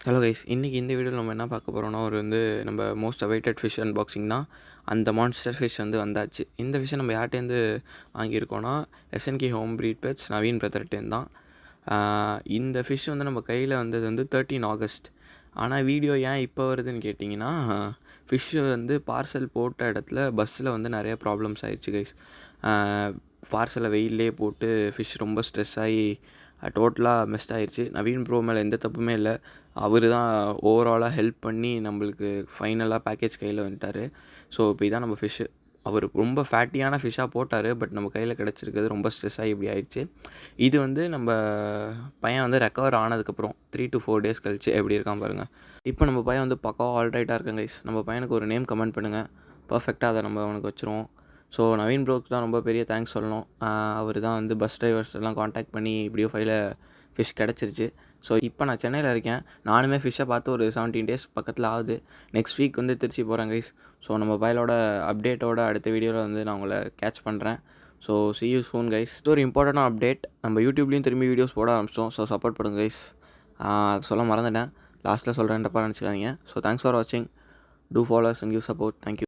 Hello guys, இன்றைக்கி இந்த வீடியோவில் நம்ம என்ன பார்க்க போகிறோம்னா நம்ம மோஸ்ட் அவைட்டட் ஃபிஷ் அன்பாக்சிங் தான். அந்த மான்ஸ்டர் ஃபிஷ் வந்தாச்சு. இந்த ஃபிஷ்ஷை நம்ம யார்ட்டேருந்து வாங்கியிருக்கோன்னா SNK home breed pets Naveen பிரதர்ட்டேருந்து தான். இந்த ஃபிஷ் நம்ம கையில் வந்தது 13 ஆகஸ்ட். ஆனால் வீடியோ ஏன் இப்போ வருதுன்னு கேட்டிங்கன்னா, ஃபிஷ்ஷு பார்சல் போட்ட இடத்துல பஸ்ஸில் நிறைய ப்ராப்ளம்ஸ் ஆயிடுச்சு கைஸ். பார்சலை வெயிலே போட்டு ஃபிஷ் ரொம்ப ஸ்ட்ரெஸ் ஆகி டோட்டலாக மிஸ்ட் ஆயிடுச்சு. நவீன் ப்ரோ மேலே எந்த தப்புமே இல்லை. அவர் தான் ஓவராலாக ஹெல்ப் பண்ணி நம்மளுக்கு ஃபைனலாக பேக்கேஜ் கையில் வந்துட்டார். ஸோ இப்போ இதான் நம்ம ஃபிஷ்ஷு. அவர் ரொம்ப ஃபேட்டியான ஃபிஷ்ஷாக போட்டார், பட் நம்ம கையில் கிடச்சிருக்கிறது ரொம்ப ஸ்ட்ரெஸ் ஆகி இப்படி ஆயிடுச்சு. இது நம்ம பையன் ரெக்கவர் ஆனதுக்கப்புறம் 3 to 4 days கழிச்சு எப்படி இருக்கான் பாருங்கள். இப்போ நம்ம பையன் பக்காவாக ஆல்ரைட்டாக இருக்காங்க கைஸ். நம்ம பையனுக்கு ஒரு நேம் கமெண்ட் பண்ணுங்கள், பர்ஃபெக்டாக அதை நம்ம அவனுக்கு வச்சுருவோம். ஸோ நவீன் ப்ரோக்கு தான் ரொம்ப பெரிய தேங்க்ஸ் சொல்லணும். அவர் தான் பஸ் டிரைவர்ஸ் எல்லாம் காண்டாக்ட் பண்ணி இப்படியோ ஃபிஷ் கிடச்சிருச்சு. ஸோ இப்போ நான் சென்னையில் இருக்கேன். நானுமே ஃபிஷ்ஷை பார்த்து ஒரு 17 days பக்கத்தில் ஆகுது. நெக்ஸ்ட் வீக் திருச்சி போகிறேன் கைஸ். ஸோ நம்ம பையலோட அப்டேட்டோட அடுத்த வீடியோவில் நான் உங்களை கேட்ச் பண்ணுறேன். So see you soon guys. இது ஒரு இம்பார்ட்டண்டான அப்டேட். நம்ம யூடியூப்லேயும் திரும்பி வீடியோஸ் போட ஆரம்பிச்சோம். ஸோ சப்போர்ட் பண்ணுங்க கைஸ். அது சொல்ல மறந்துட்டேன், லாஸ்ட்டில் சொல்கிறேன், தப்பாக நினச்சிக்காதீங்க. ஸோ தேங்க்ஸ் ஃபார் வாட்சிங். Do follows and give support. Thank you.